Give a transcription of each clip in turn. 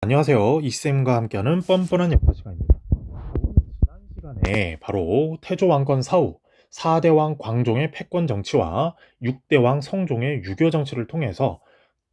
안녕하세요. 이쌤과 함께하는 뻔뻔한 역사 시간입니다. 오늘 지난 시간에 바로 태조왕건 사후 4대왕 광종의 패권 정치와 6대왕 성종의 유교 정치를 통해서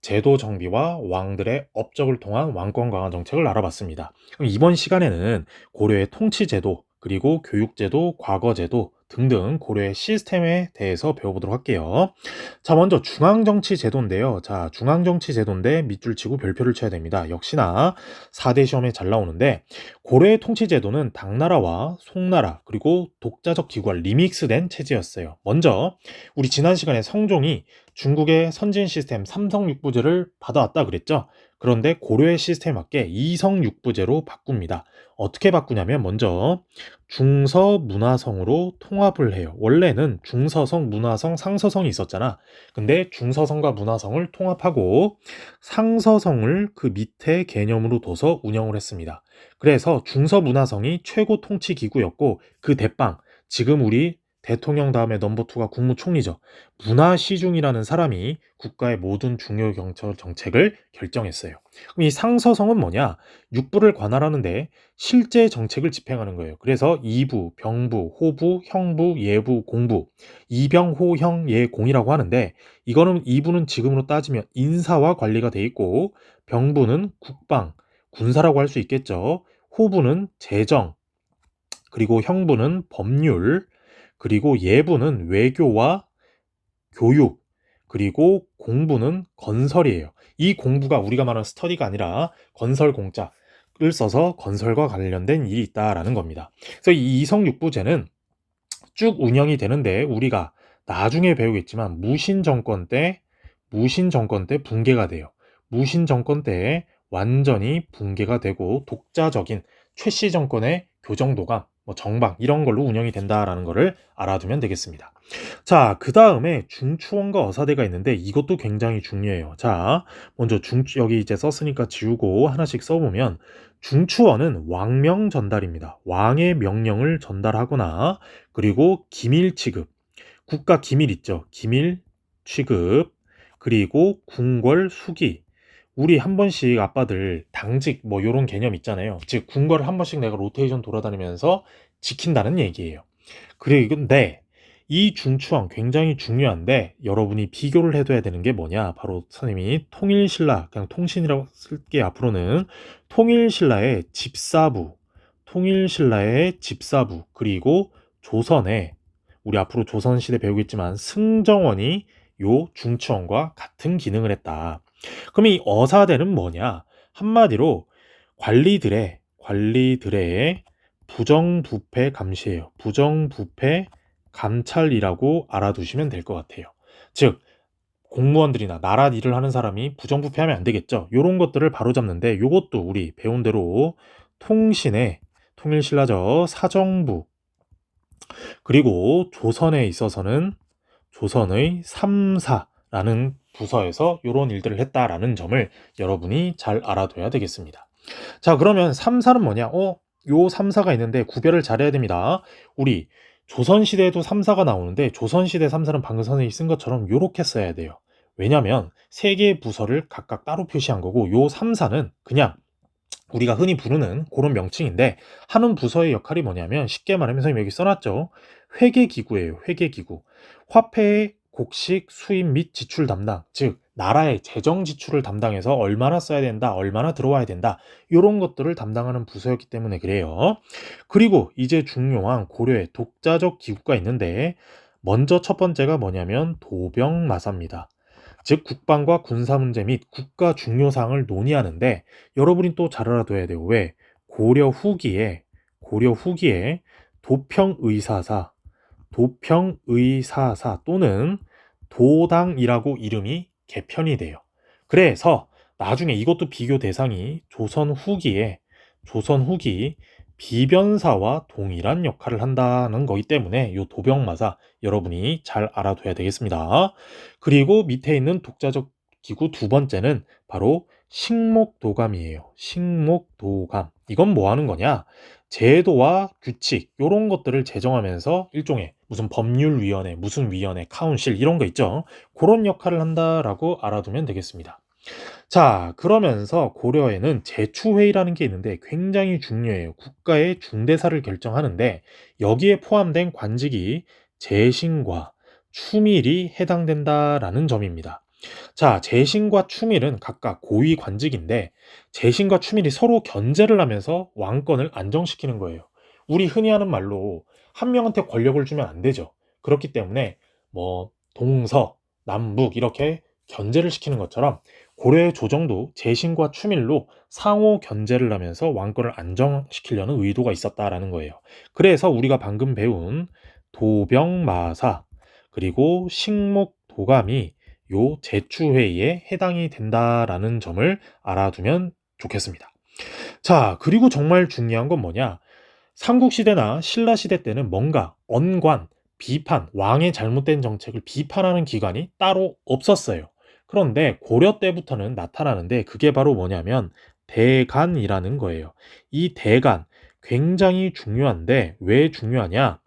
제도 정비와 왕들의 업적을 통한 왕권 강화 정책을 알아봤습니다. 그럼 이번 시간에는 고려의 통치 제도, 그리고 교육 제도, 과거 제도 등등 고려의 시스템에 대해서 배워보도록 할게요. 자, 먼저 중앙정치 제도인데요. 자, 중앙정치 제도인데 밑줄 치고 별표를 쳐야 됩니다. 역시나 4대 시험에 잘 나오는데 고려의 통치 제도는 당나라와 송나라 그리고 독자적 기구가 리믹스된 체제였어요. 먼저 우리 지난 시간에 성종이 중국의 선진 시스템 삼성육부제를 받아왔다 그랬죠. 그런데 고려의 시스템에 맞게 이성육부제로 바꿉니다. 어떻게 바꾸냐면 먼저 중서문화성으로 통합을 해요. 원래는 중서성, 문화성, 상서성이 있었잖아. 근데 중서성과 문화성을 통합하고 상서성을 그 밑에 개념으로 둬서 운영을 했습니다. 그래서 중서문화성이 최고 통치 기구였고 그 대빵, 지금 우리 대통령 다음에 넘버 2가 국무총리죠. 문화시중이라는 사람이 국가의 모든 중요 정책을 결정했어요. 그럼 이 상서성은 뭐냐? 육부를 관할하는데 실제 정책을 집행하는 거예요. 그래서 이부, 병부, 호부, 형부, 예부, 공부, 이병호형 예공이라고 하는데 이거는 이부는 지금으로 따지면 인사와 관리가 돼 있고 병부는 국방, 군사라고 할 수 있겠죠. 호부는 재정, 그리고 형부는 법률, 그리고 예부는 외교와 교육, 그리고 공부는 건설이에요. 이 공부가 우리가 말하는 스터디가 아니라 건설 공자를 써서 건설과 관련된 일이 있다라는 겁니다. 그래서 이 이성육부제는 쭉 운영이 되는데 우리가 나중에 배우겠지만 무신 정권 때 붕괴가 돼요. 무신 정권 때 완전히 붕괴가 되고 독자적인 최씨 정권의 교정도감, 정방 이런 걸로 운영이 된다라는 거를 알아두면 되겠습니다. 자, 그 다음에 중추원과 어사대가 있는데 이것도 굉장히 중요해요. 자, 먼저 여기 이제 썼으니까 지우고 하나씩 써보면 중추원은 왕명 전달입니다. 왕의 명령을 전달하거나 그리고 기밀 취급, 국가 기밀 있죠. 기밀 취급, 그리고 궁궐 수기. 우리 한 번씩 아빠들 당직 요런 개념 있잖아요. 즉 궁궐을 한 번씩 내가 로테이션 돌아다니면서 지킨다는 얘기예요. 근데 이 중추왕 굉장히 중요한데 여러분이 비교를 해둬야 되는 게 뭐냐? 바로 선생님이 통일신라, 그냥 통신이라고 쓸게 앞으로는 통일신라의 집사부, 그리고 조선의 우리 앞으로 조선시대 배우겠지만 승정원이 요 중추원과 같은 기능을 했다. 그럼 이 어사대는 뭐냐? 한마디로 관리들의 부정부패 감시예요. 부정부패 감찰이라고 알아두시면 될 것 같아요. 즉 공무원들이나 나라 일을 하는 사람이 부정부패하면 안 되겠죠. 요런 것들을 바로잡는데 요것도 우리 배운 대로 통일신라죠. 사정부, 그리고 조선에 있어서는 조선의 3사라는 부서에서 이런 일들을 했다라는 점을 여러분이 잘 알아둬야 되겠습니다. 자, 그러면 3사는 뭐냐? 요 3사가 있는데 구별을 잘해야 됩니다. 우리 조선시대에도 3사가 나오는데 조선시대 3사는 방금 선생님이 쓴 것처럼 요렇게 써야 돼요. 왜냐면 세 개의 부서를 각각 따로 표시한 거고 요 3사는 그냥 우리가 흔히 부르는 그런 명칭인데 하는 부서의 역할이 뭐냐면 쉽게 말하면 선생님 여기 써놨죠. 회계기구예요. 회계기구. 화폐의 곡식, 수입 및 지출 담당, 즉 나라의 재정 지출을 담당해서 얼마나 써야 된다, 얼마나 들어와야 된다 이런 것들을 담당하는 부서였기 때문에 그래요. 그리고 이제 중요한 고려의 독자적 기구가 있는데 먼저 첫 번째가 뭐냐면 도병마사입니다. 즉 국방과 군사 문제 및 국가 중요 사항을 논의하는데 여러분이 또 잘 알아둬야 돼요. 왜? 고려 후기에 도평의사사 또는 도당이라고 이름이 개편이 돼요. 그래서 나중에 이것도 비교 대상이 조선 후기 비변사와 동일한 역할을 한다는 거기 때문에 이 도병마사 여러분이 잘 알아둬야 되겠습니다. 그리고 밑에 있는 독자적 기구 두 번째는 바로 식목도감이에요. 식목도감. 이건 뭐 하는 거냐? 제도와 규칙 이런 것들을 제정하면서 일종의 무슨 법률위원회, 무슨 위원회, 카운실 이런 거 있죠. 그런 역할을 한다라고 알아두면 되겠습니다. 자, 그러면서 고려에는 제추회의라는 게 있는데 굉장히 중요해요. 국가의 중대사를 결정하는데 여기에 포함된 관직이 재신과 추밀이 해당된다라는 점입니다. 자, 재신과 추밀은 각각 고위 관직인데 재신과 추밀이 서로 견제를 하면서 왕권을 안정시키는 거예요. 우리 흔히 하는 말로 한 명한테 권력을 주면 안 되죠. 그렇기 때문에 뭐 동서, 남북 이렇게 견제를 시키는 것처럼 고려의 조정도 재신과 추밀로 상호 견제를 하면서 왕권을 안정시키려는 의도가 있었다라는 거예요. 그래서 우리가 방금 배운 도병마사 그리고 식목도감이 요 제추회의에 해당이 된다라는 점을 알아두면 좋겠습니다. 자, 그리고 정말 중요한 건 뭐냐? 삼국시대나 신라시대 때는 뭔가 언관, 비판, 왕의 잘못된 정책을 비판하는 기관이 따로 없었어요. 그런데 고려 때부터는 나타나는데 그게 바로 뭐냐면 대간이라는 거예요. 이 대간 굉장히 중요한데 왜 중요하냐?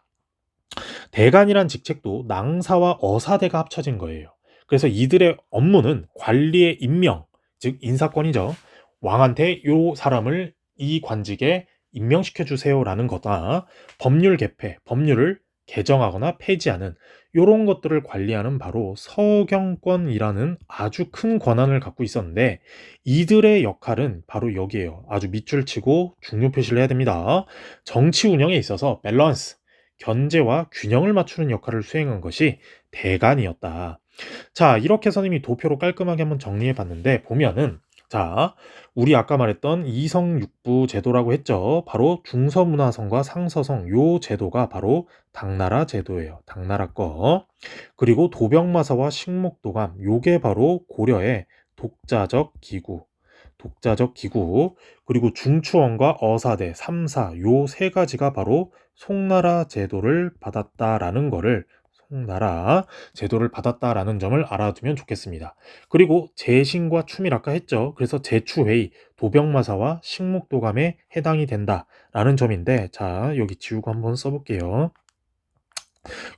대간이란 직책도 낭사와 어사대가 합쳐진 거예요. 그래서 이들의 업무는 관리의 임명, 즉 인사권이죠. 왕한테 요 사람을 이 관직에 임명시켜 주세요라는 거다. 법률 개폐, 법률을 개정하거나 폐지하는 요런 것들을 관리하는 바로 서경권이라는 아주 큰 권한을 갖고 있었는데 이들의 역할은 바로 여기에요. 아주 밑줄 치고 중요 표시를 해야 됩니다. 정치 운영에 있어서 밸런스, 견제와 균형을 맞추는 역할을 수행한 것이 대간이었다. 자, 이렇게 선생님이 도표로 깔끔하게 한번 정리해 봤는데 보면은 자, 우리 아까 말했던 이성육부 제도라고 했죠. 바로 중서문화성과 상서성 요 제도가 바로 당나라 제도예요. 당나라 거. 그리고 도병마사와 식목도감 요게 바로 고려의 독자적 기구. 독자적 기구. 그리고 중추원과 어사대, 삼사 요 세 가지가 바로 송나라 제도를 받았다라는 거를 송나라 제도를 받았다라는 점을 알아두면 좋겠습니다. 그리고 재신과 추밀 아까 했죠. 그래서 제추회의, 도병마사와 식목도감에 해당이 된다라는 점인데 자 여기 지우고 한번 써볼게요.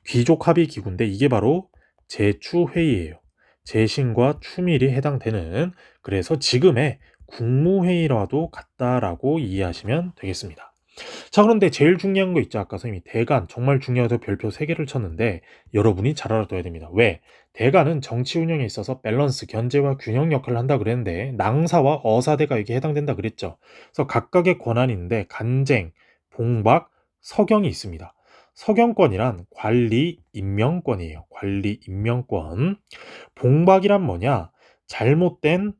귀족 합의 기구인데 이게 바로 제추회의예요. 재신과 추밀이 해당되는 그래서 지금의 국무회의라도 같다라고 이해하시면 되겠습니다. 자, 그런데 제일 중요한 거 있죠. 아까 선생님이 대간 정말 중요해서 별표 3개를 쳤는데 여러분이 잘 알아둬야 됩니다. 왜? 대간은 정치 운영에 있어서 밸런스, 견제와 균형 역할을 한다 그랬는데 낭사와 어사대가 여기에 해당된다 그랬죠. 그래서 각각의 권한이 있는데 간쟁, 봉박, 서경이 있습니다. 서경권이란 관리 임명권이에요. 관리 임명권. 봉박이란 뭐냐? 잘못된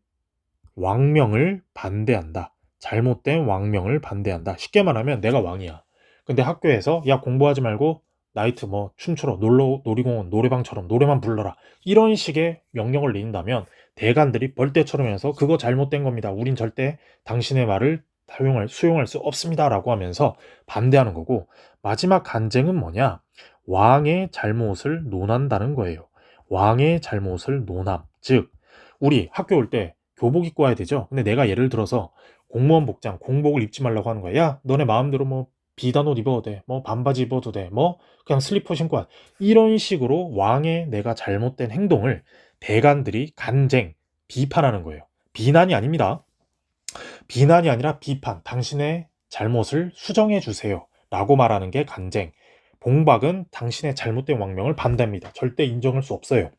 왕명을 반대한다. 잘못된 왕명을 반대한다. 쉽게 말하면 내가 왕이야. 근데 학교에서 야 공부하지 말고 나이트 뭐 춤추러 놀이공원 노래방처럼 노래만 불러라. 이런 식의 명령을 내린다면 대관들이 벌떼처럼 해서 그거 잘못된 겁니다. 우린 절대 당신의 말을 수용할 수 없습니다라고 하면서 반대하는 거고 마지막 간쟁은 뭐냐? 왕의 잘못을 논한다는 거예요. 왕의 잘못을 논함. 즉 우리 학교 올 때 교복 입고 와야 되죠. 근데 내가 예를 들어서 공무원 복장, 공복을 입지 말라고 하는 거야. 야, 너네 마음대로 뭐 비단 옷 입어도 돼. 뭐 반바지 입어도 돼. 뭐 그냥 슬리퍼 신고 와. 이런 식으로 왕의 내가 잘못된 행동을 대관들이 간쟁, 비판하는 거예요. 비난이 아닙니다. 비난이 아니라 비판. 당신의 잘못을 수정해 주세요. 라고 말하는 게 간쟁. 봉박은 당신의 잘못된 왕명을 반대합니다. 절대 인정할 수 없어요.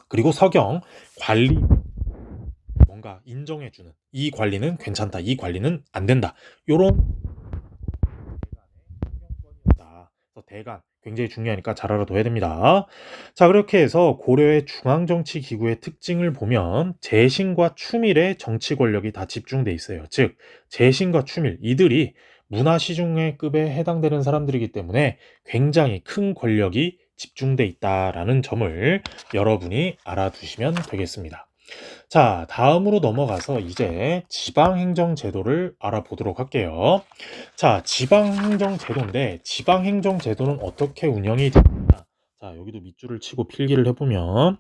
그리고 서경, 관리 뭔가 인정해주는 이 관리는 괜찮다, 이 관리는 안 된다. 요런 대간의 그래서 대간 굉장히 중요하니까 잘 알아둬야 됩니다. 자, 그렇게 해서 고려의 중앙정치 기구의 특징을 보면 재신과 추밀의 정치 권력이 다 집중돼 있어요. 즉 재신과 추밀 이들이 문화시중의급에 해당되는 사람들이기 때문에 굉장히 큰 권력이 집중돼 있다라는 점을 여러분이 알아두시면 되겠습니다. 자, 다음으로 넘어가서 이제 지방행정제도를 알아보도록 할게요. 자, 지방행정제도인데 지방행정제도는 어떻게 운영이 되느냐? 자, 여기도 밑줄을 치고 필기를 해보면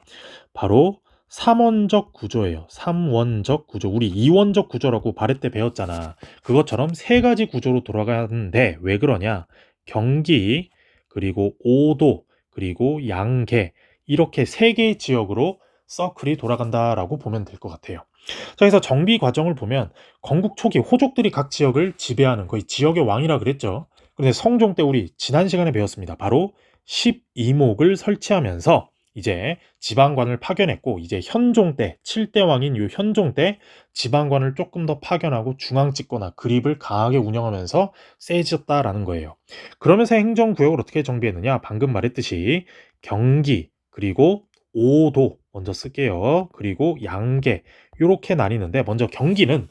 바로 삼원적 구조예요. 삼원적 구조. 우리 이원적 구조라고 바레 때 배웠잖아. 그것처럼 세 가지 구조로 돌아가는데 왜 그러냐? 경기, 그리고 오도, 그리고 양계 이렇게 세 개의 지역으로 서클이 돌아간다라고 보면 될 것 같아요. 자, 그래서 정비 과정을 보면 건국 초기 호족들이 각 지역을 지배하는 거의 지역의 왕이라 그랬죠. 그런데 성종 때 우리 지난 시간에 배웠습니다. 바로 12목을 설치하면서 이제 지방관을 파견했고, 이제 현종 때 7대 왕인 요 현종 때 지방관을 조금 더 파견하고 중앙 집권화 그립을 강하게 운영하면서 세졌다라는 거예요. 그러면서 행정구역을 어떻게 정비했느냐? 방금 말했듯이 경기, 그리고 오도 먼저 쓸게요. 그리고 양계, 요렇게 나뉘는데, 먼저 경기는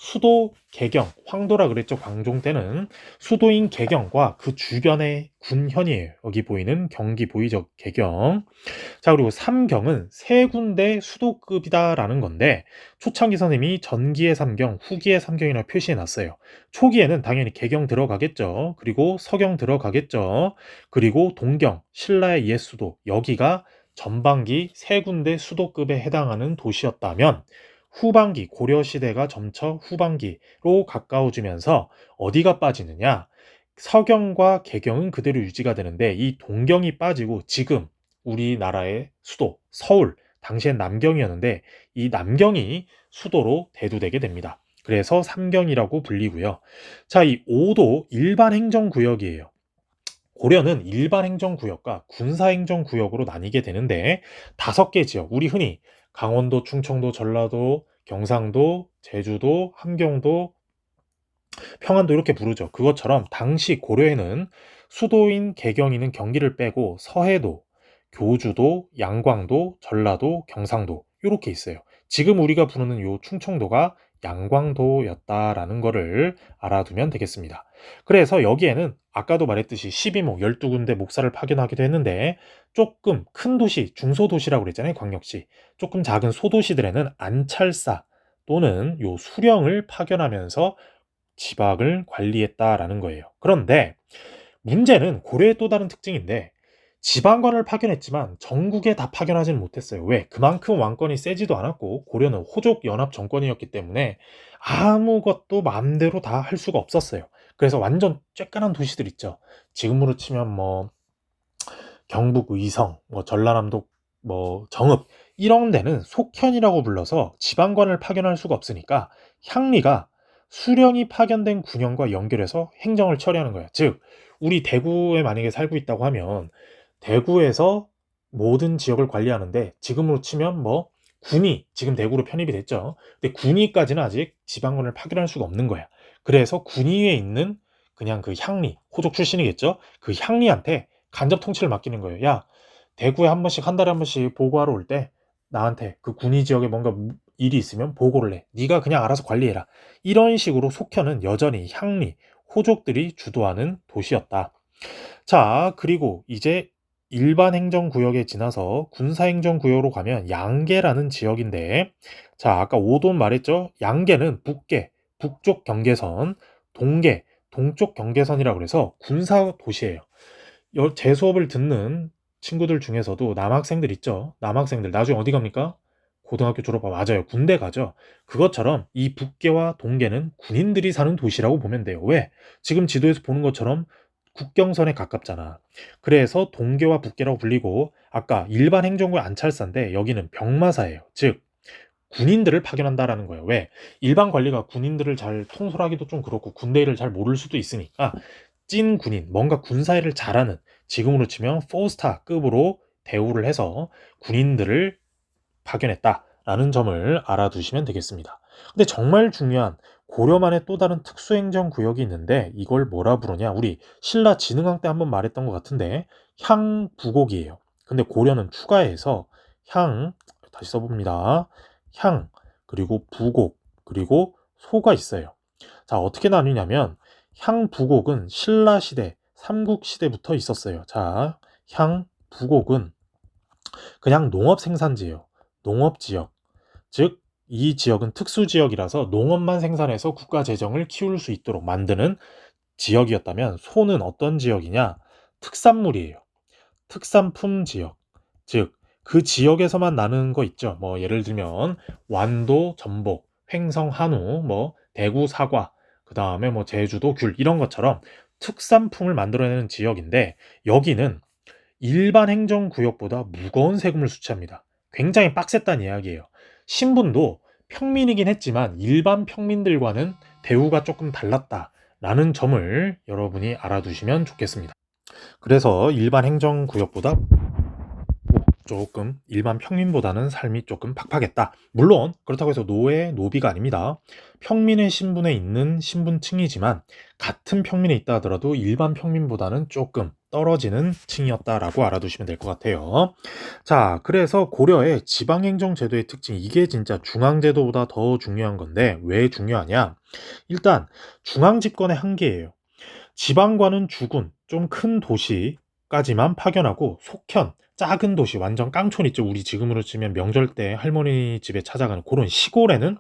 수도 개경, 황도라 그랬죠. 광종 때는 수도인 개경과 그 주변의 군현이에요. 여기 보이는 경기 보이죠? 개경. 자, 그리고 삼경은 세 군데 수도급이다라는 건데, 초창기 선생님이 전기의 삼경, 후기의 삼경이라고 표시해 놨어요. 초기에는 당연히 개경 들어가겠죠. 그리고 서경 들어가겠죠. 그리고 동경, 신라의 옛 수도, 여기가 전반기 세 군데 수도급에 해당하는 도시였다면, 후반기, 고려시대가 점차 후반기로 가까워지면서 어디가 빠지느냐? 서경과 개경은 그대로 유지가 되는데, 이 동경이 빠지고 지금 우리나라의 수도 서울, 당시엔 남경이었는데 이 남경이 수도로 대두되게 됩니다. 그래서 삼경이라고 불리고요. 자, 이 5도 일반 행정구역이에요. 고려는 일반 행정구역과 군사 행정구역으로 나뉘게 되는데, 5개 지역, 우리 흔히 강원도, 충청도, 전라도, 경상도, 제주도, 함경도, 평안도 이렇게 부르죠. 그것처럼 당시 고려에는 수도인 개경이는 경기를 빼고 서해도, 교주도, 양광도, 전라도, 경상도 이렇게 있어요. 지금 우리가 부르는 요 충청도가 양광도였다라는 거를 알아두면 되겠습니다. 그래서 여기에는 아까도 말했듯이 12목 12군데 목사를 파견하기도 했는데, 조금 큰 도시, 중소도시라고 그랬잖아요. 광역시. 조금 작은 소도시들에는 안찰사 또는 요 수령을 파견하면서 지방을 관리했다라는 거예요. 그런데 문제는 고려의 또 다른 특징인데, 지방관을 파견했지만 전국에 다 파견하지는 못했어요. 왜? 그만큼 왕권이 세지도 않았고 고려는 호족 연합 정권이었기 때문에 아무것도 마음대로 다 할 수가 없었어요. 그래서 완전 쬐깐한 도시들 있죠. 지금으로 치면 뭐 경북 의성, 뭐 전라남도 뭐 정읍, 이런 데는 속현이라고 불러서 지방관을 파견할 수가 없으니까 향리가 수령이 파견된 군영과 연결해서 행정을 처리하는 거예요. 즉, 우리 대구에 만약에 살고 있다고 하면 대구에서 모든 지역을 관리하는데, 지금으로 치면 뭐 군이 지금 대구로 편입이 됐죠. 근데 군위까지는 아직 지방관을 파견할 수가 없는 거야. 그래서 군위에 있는 그냥 그 향리, 호족 출신이겠죠. 그 향리한테 간접 통치를 맡기는 거예요. 야, 대구에 한 번씩, 한 달에 한 번씩 보고하러 올 때 나한테 그 군위 지역에 뭔가 일이 있으면 보고를 해. 네가 그냥 알아서 관리해라. 이런 식으로 속현은 여전히 향리, 호족들이 주도하는 도시였다. 자, 그리고 이제 일반 행정구역에 지나서 군사행정구역으로 가면 양계라는 지역인데, 자, 아까 오돈 말했죠? 양계는 북계, 북쪽 경계선, 동계, 동쪽 경계선이라고 그래서 군사 도시예요. 제 수업을 듣는 친구들 중에서도 남학생들 있죠. 남학생들 나중에 어디 갑니까? 고등학교 졸업하고, 맞아요. 군대 가죠. 그것처럼 이 북계와 동계는 군인들이 사는 도시라고 보면 돼요. 왜? 지금 지도에서 보는 것처럼 국경선에 가깝잖아. 그래서 동계와 북계라고 불리고, 아까 일반 행정구의 안찰사인데 여기는 병마사예요. 즉, 군인들을 파견한다라는 거예요. 왜? 일반 관리가 군인들을 잘 통솔하기도 좀 그렇고 군대 일을 잘 모를 수도 있으니까 찐 군인, 뭔가 군사일을 잘하는, 지금으로 치면 4스타급으로 대우를 해서 군인들을 파견했다라는 점을 알아두시면 되겠습니다. 근데 정말 중요한 고려만의 또 다른 특수행정구역이 있는데, 이걸 뭐라 부르냐? 우리 신라 진흥왕 때 한번 말했던 것 같은데, 향부곡이에요. 근데 고려는 추가해서 향, 다시 써봅니다. 향, 그리고 부곡, 그리고 소가 있어요. 자, 어떻게 나뉘냐면 향부곡은 신라 시대, 삼국 시대부터 있었어요. 자, 향부곡은 그냥 농업 생산지예요. 농업 지역. 즉, 이 지역은 특수 지역이라서 농업만 생산해서 국가 재정을 키울 수 있도록 만드는 지역이었다면, 소는 어떤 지역이냐? 특산물이에요. 특산품 지역. 즉, 그 지역에서만 나는 거 있죠. 뭐 예를 들면 완도 전복, 횡성 한우, 뭐 대구 사과, 그다음에 뭐 제주도 귤, 이런 것처럼 특산품을 만들어내는 지역인데, 여기는 일반 행정구역보다 무거운 세금을 수취합니다. 굉장히 빡셌다는 이야기예요. 신분도 평민이긴 했지만 일반 평민들과는 대우가 조금 달랐다라는 점을 여러분이 알아두시면 좋겠습니다. 그래서 일반 행정구역보다 조금 일반 평민보다는 삶이 조금 팍팍했다. 물론 그렇다고 해서 노예, 노비가 아닙니다. 평민의 신분에 있는 신분층이지만 같은 평민에 있다 하더라도 일반 평민보다는 조금 떨어지는 층이었다라고 알아두시면 될 것 같아요. 자, 그래서 고려의 지방행정제도의 특징, 이게 진짜 중앙제도보다 더 중요한 건데 왜 중요하냐? 일단 중앙집권의 한계예요. 지방과는 주군, 좀 큰 도시까지만 파견하고 속현, 작은 도시, 완전 깡촌 있죠. 우리 지금으로 치면 명절 때 할머니 집에 찾아가는 그런 시골에는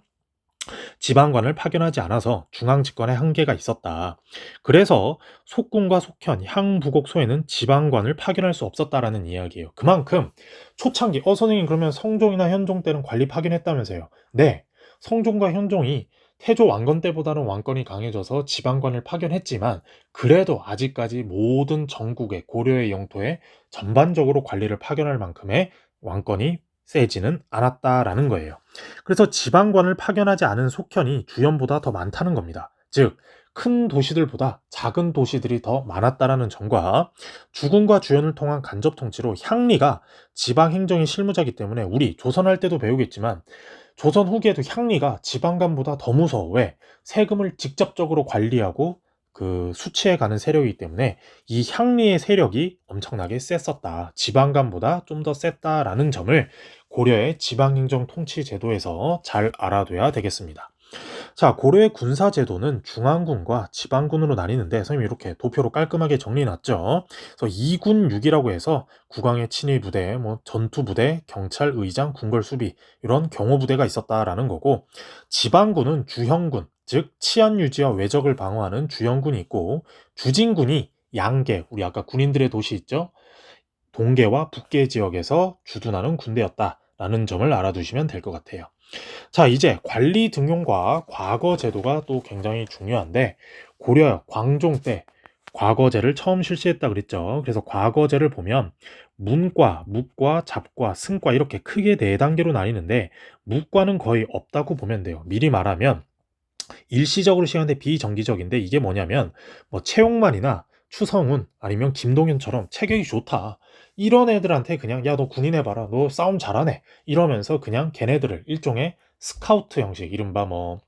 지방관을 파견하지 않아서 중앙 집권의 한계가 있었다. 그래서 속군과 속현, 향부곡소에는 지방관을 파견할 수 없었다라는 이야기예요. 그만큼 초창기, 선생님 그러면 성종이나 현종 때는 관리 파견했다면서요. 네, 성종과 현종이 태조 왕건 때보다는 왕권이 강해져서 지방관을 파견했지만 그래도 아직까지 모든 전국의 고려의 영토에 전반적으로 관리를 파견할 만큼의 왕권이 세지는 않았다라는 거예요. 그래서 지방관을 파견하지 않은 속현이 주연보다 더 많다는 겁니다. 즉, 큰 도시들보다 작은 도시들이 더 많았다라는 점과 주군과 주연을 통한 간접 통치로 향리가 지방 행정의 실무자이기 때문에 우리 조선할 때도 배우겠지만 조선 후기에도 향리가 지방관보다 더 무서워. 왜? 세금을 직접적으로 관리하고 그 수치해가는 세력이기 때문에 이 향리의 세력이 엄청나게 셌었다. 지방관보다 좀 더 셌다라는 점을 고려의 지방행정 통치 제도에서 잘 알아둬야 되겠습니다. 자, 고려의 군사 제도는 중앙군과 지방군으로 나뉘는데 선생님이 이렇게 도표로 깔끔하게 정리해놨죠. 그래서 2군 6이라고 해서 국왕의 친위 부대, 뭐 전투 부대, 경찰, 의장, 궁궐 수비 이런 경호 부대가 있었다라는 거고, 지방군은 주형군, 즉 치안 유지와 외적을 방어하는 주형군이 있고, 주진군이 양계, 우리 아까 군인들의 도시 있죠? 동계와 북계 지역에서 주둔하는 군대였다라는 점을 알아두시면 될 것 같아요. 자, 이제 관리 등용과 과거 제도가 또 굉장히 중요한데 고려 광종 때 과거제를 처음 실시했다 그랬죠. 그래서 과거제를 보면 문과, 묵과, 잡과, 승과 이렇게 크게 네 단계로 나뉘는데 묵과는 거의 없다고 보면 돼요. 미리 말하면 일시적으로 시행하는데 비정기적인데 이게 뭐냐면 뭐 채용만이나 추성훈 아니면 김동현처럼 체격이 좋다. 이런 애들한테 그냥 야 너 군인 해봐라. 너 싸움 잘하네. 이러면서 그냥 걔네들을 일종의 스카우트 형식 이른바 뭐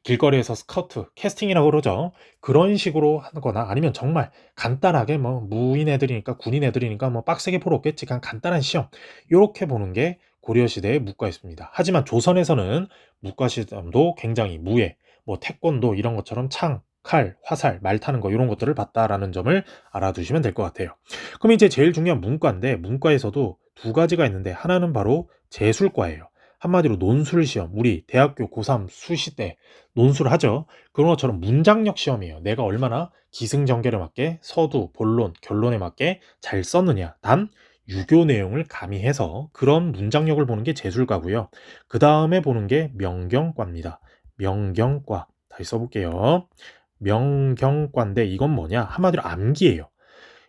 길거리에서 스카우트 캐스팅이라고 그러죠. 그런 식으로 하거나 아니면 정말 간단하게 뭐 무인 애들이니까 군인 애들이니까 뭐 빡세게 풀어 없겠지. 그냥 간단한 시험. 이렇게 보는 게 고려시대의 묵과였습니다. 하지만 조선에서는 묵과 시험도 굉장히 무예, 뭐 태권도 이런 것처럼 창, 칼, 화살, 말 타는 거 이런 것들을 봤다라는 점을 알아두시면 될 것 같아요. 그럼 이제 제일 중요한 문과인데 문과에서도 두 가지가 있는데 하나는 바로 제술과예요. 한마디로 논술 시험, 우리 대학교 고3 수시 때 논술 하죠. 그런 것처럼 문장력 시험이에요. 내가 얼마나 기승전결에 맞게 서두, 본론, 결론에 맞게 잘 썼느냐. 단 유교 내용을 가미해서 그런 문장력을 보는 게 제술과고요. 그 다음에 보는 게 명경과입니다. 명경과. 다시 써볼게요. 명경과인데 이건 뭐냐? 한마디로 암기예요.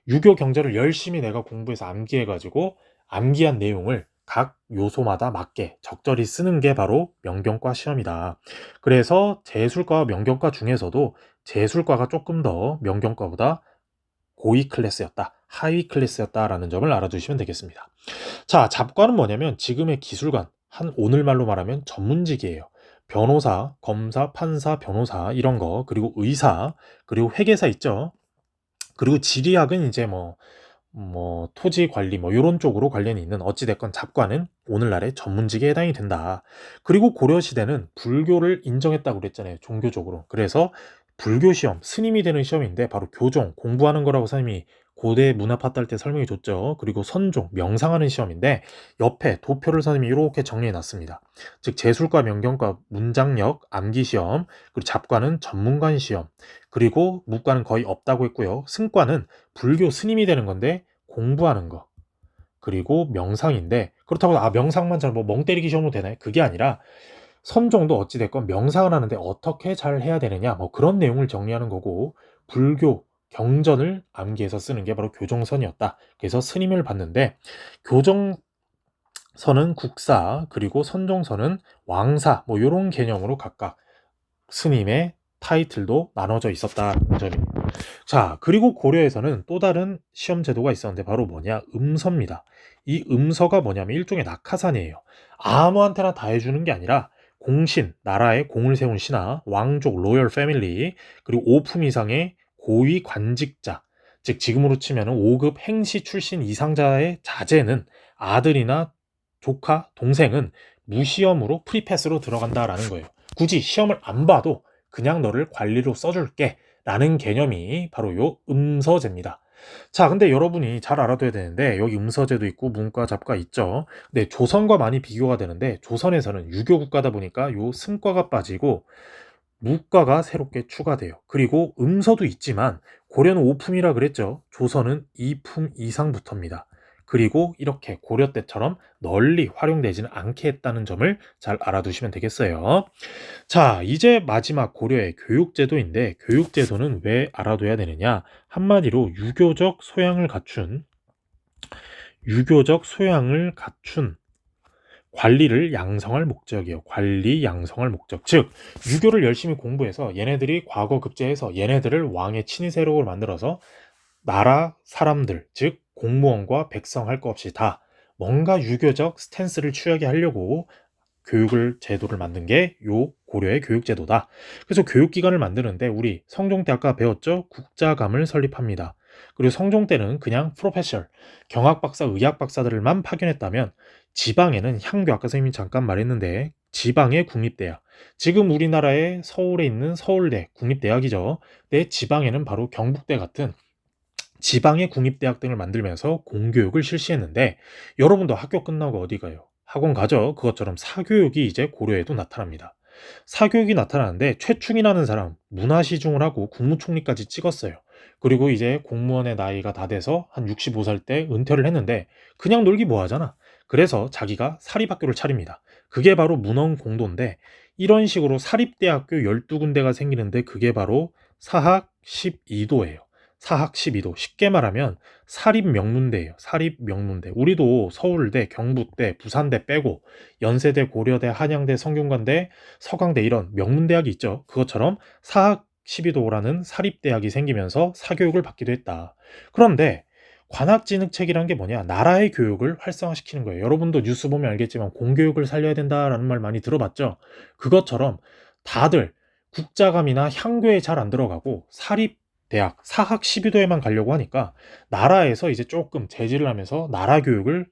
유교 경제를 열심히 내가 공부해서 암기해가지고 암기한 내용을 각 요소마다 맞게 적절히 쓰는 게 바로 명경과 시험이다. 그래서 제술과와 명경과 중에서도 제술과가 조금 더 명경과보다 고위 클래스였다, 하위 클래스였다라는 점을 알아두시면 되겠습니다. 자, 잡과는 뭐냐면 지금의 기술관, 한 오늘말로 말하면 전문직이에요. 변호사, 검사, 판사, 변호사 이런 거, 그리고 의사, 그리고 회계사 있죠. 그리고 지리학은 이제 뭐 토지 관리 뭐 이런 쪽으로 관련이 있는 어찌됐건 잡과는 오늘날의 전문직에 해당이 된다. 그리고 고려 시대는 불교를 인정했다고 그랬잖아요. 종교적으로. 그래서 불교 시험, 스님이 되는 시험인데 바로 교종, 공부하는 거라고 선생님이 고대 문화파트 할 때 설명해 줬죠. 그리고 선종, 명상하는 시험인데 옆에 도표를 선생님이 이렇게 정리해 놨습니다. 즉 제술과 명경과 문장력, 암기 시험, 그리고 잡과는 전문관 시험, 그리고 무과는 거의 없다고 했고요. 승과는 불교 스님이 되는 건데 공부하는 거. 그리고 명상인데 그렇다고 명상만 잘 뭐 멍 때리기 시험으로 되나요? 그게 아니라 선종도 어찌됐건 명상을 하는데 어떻게 잘 해야 되느냐 뭐 그런 내용을 정리하는 거고 불교 경전을 암기해서 쓰는 게 바로 교종선이었다. 그래서 스님을 받는데 교정 선은 국사, 그리고 선종선은 왕사, 뭐 요런 개념으로 각각 스님의 타이틀도 나눠져 있었다는 점입니다. 자, 그리고 고려에서는 또 다른 시험 제도가 있었는데 바로 뭐냐? 음서입니다. 이 음서가 뭐냐면 일종의 낙하산이에요. 아무한테나 다 해주는 게 아니라 공신, 나라에 공을 세운 신하, 왕족, 로열 패밀리, 그리고 5품 이상의 고위 관직자, 즉 지금으로 치면 5급 행시 출신 이상자의 자제는 아들이나 조카, 동생은 무시험으로 프리패스로 들어간다라는 거예요. 굳이 시험을 안 봐도 그냥 너를 관리로 써줄게 라는 개념이 바로 요 음서제입니다. 자, 근데 여러분이 잘 알아둬야 되는데 여기 음서제도 있고 문과 잡과 있죠. 근데 조선과 많이 비교가 되는데 조선에서는 유교 국가다 보니까 요 승과가 빠지고 무과가 새롭게 추가돼요. 그리고 음서도 있지만 고려는 5품이라 그랬죠. 조선은 2품 이상부터입니다. 그리고 이렇게 고려 때처럼 널리 활용되지는 않게 했다는 점을 잘 알아두시면 되겠어요. 자, 이제 마지막 고려의 교육제도인데 교육제도는 왜 알아둬야 되느냐? 한마디로 유교적 소양을 갖춘 관리를 양성할 목적이에요. 관리 양성할 목적. 즉, 유교를 열심히 공부해서 얘네들이 과거 급제해서 얘네들을 왕의 친위 세력으로 만들어서 나라 사람들, 즉 공무원과 백성 할 것 없이 다 뭔가 유교적 스탠스를 취하게 하려고 제도를 만든 게 요 고려의 교육제도다. 그래서 교육기관을 만드는데 우리 성종 때 아까 배웠죠? 국자감을 설립합니다. 그리고 성종 때는 그냥 프로페셔널, 경학박사, 의학박사들만 파견했다면 지방에는 향교, 아까 선생님이 잠깐 말했는데 지방의 국립대학, 지금 우리나라의 서울에 있는 서울대 국립대학이죠. 내 지방에는 바로 경북대 같은 지방의 국립대학 등을 만들면서 공교육을 실시했는데 여러분도 학교 끝나고 어디 가요? 학원 가죠. 그것처럼 사교육이 이제 고려에도 나타납니다. 사교육이 나타나는데 최충이라는 사람 문화시중을 하고 국무총리까지 찍었어요. 그리고 이제 공무원의 나이가 다 돼서 한 65살 때 은퇴를 했는데 그냥 놀기 뭐하잖아. 그래서 자기가 사립학교를 차립니다. 그게 바로 문헌공도인데 이런 식으로 사립대학교 12군데가 생기는데 그게 바로 사학 12도예요. 사학 12도. 쉽게 말하면 사립명문대예요. 사립명문대. 우리도 서울대, 경북대, 부산대 빼고 연세대, 고려대, 한양대, 성균관대, 서강대 이런 명문대학이 있죠. 그것처럼 사학 12도라는 사립대학이 생기면서 사교육을 받기도 했다. 그런데 관학진흥책이란 게 뭐냐? 나라의 교육을 활성화시키는 거예요. 여러분도 뉴스 보면 알겠지만 공교육을 살려야 된다라는 말 많이 들어봤죠? 그것처럼 다들 국자감이나 향교에 잘 안 들어가고 사립대학, 사학 12도에만 가려고 하니까 나라에서 이제 조금 제지를 하면서 나라 교육을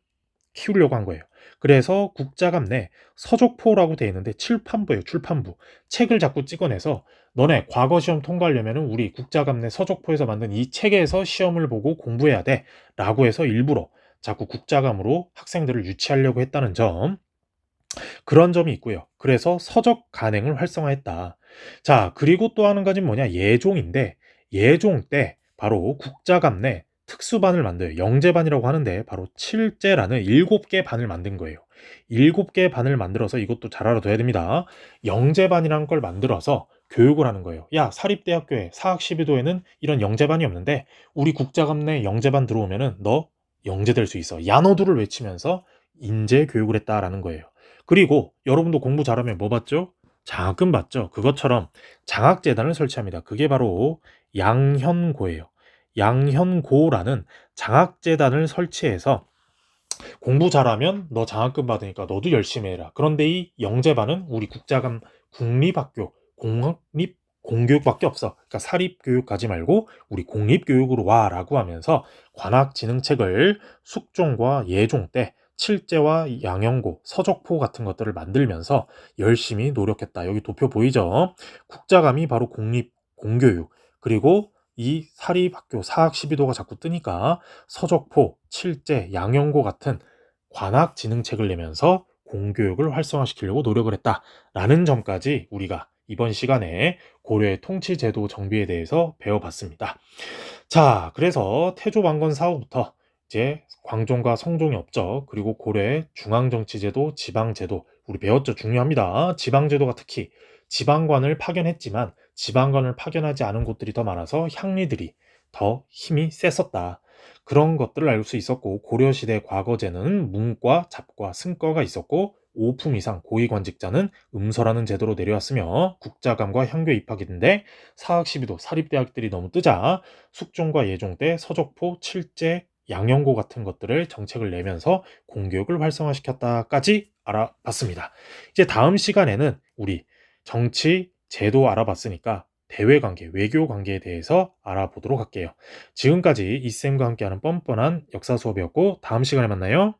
키우려고 한 거예요. 그래서 국자감 내 서적포라고 되어 있는데 칠판부예요. 출판부. 책을 자꾸 찍어내서 너네 과거 시험 통과하려면 우리 국자감 내 서적포에서 만든 이 책에서 시험을 보고 공부해야 돼 라고 해서 일부러 자꾸 국자감으로 학생들을 유치하려고 했다는 점, 그런 점이 있고요. 그래서 서적 간행을 활성화했다. 자, 그리고 또 하는 가지는 뭐냐? 예종인데 예종 때 바로 국자감 내 특수반을 만들어요. 영재반이라고 하는데 바로 칠제라는 7개 반을 만든 거예요. 7개 반을 만들어서 이것도 잘 알아둬야 됩니다. 영재반이라는 걸 만들어서 교육을 하는 거예요. 야, 사립대학교에 사학 12도에는 이런 영재반이 없는데 우리 국자감 내 영재반 들어오면은 너 영재될 수 있어. 야노두를 외치면서 인재 교육을 했다라는 거예요. 그리고 여러분도 공부 잘하면 뭐 받죠? 장학금 받죠. 그것처럼 장학재단을 설치합니다. 그게 바로 양현고예요. 양현고라는 장학재단을 설치해서 공부 잘하면 너 장학금 받으니까 너도 열심히 해라. 그런데 이 영재반은 우리 국자감 국립학교, 공립 공교육밖에 없어. 그러니까 사립교육 가지 말고 우리 공립교육으로 와라고 하면서 관학진흥책을 숙종과 예종 때 칠제와 양영고, 서적포 같은 것들을 만들면서 열심히 노력했다. 여기 도표 보이죠? 국자감이 바로 공립 공교육, 그리고 이 사립학교 사학 12도가 자꾸 뜨니까 서적포, 칠제, 양영고 같은 관학진흥책을 내면서 공교육을 활성화시키려고 노력을 했다라는 점까지 우리가 이번 시간에 고려의 통치제도 정비에 대해서 배워봤습니다. 자, 그래서 태조왕건 사후부터 이제 광종과 성종의 업적, 그리고 고려의 중앙정치제도, 지방제도 우리 배웠죠. 중요합니다. 지방제도가 특히 지방관을 파견했지만 지방관을 파견하지 않은 곳들이 더 많아서 향리들이 더 힘이 셌었다. 그런 것들을 알 수 있었고, 고려시대 과거제는 문과, 잡과, 승과가 있었고 5품 이상 고위관직자는 음서라는 제도로 내려왔으며 국자감과 향교 입학인데 사학 시비도 사립대학들이 너무 뜨자 숙종과 예종 때 서적포, 칠제, 양영고 같은 것들을 정책을 내면서 공교육을 활성화시켰다까지 알아봤습니다. 이제 다음 시간에는 우리 정치, 제도 알아봤으니까 대외관계, 외교관계에 대해서 알아보도록 할게요. 지금까지 이쌤과 함께하는 뻔뻔한 역사 수업이었고 다음 시간에 만나요.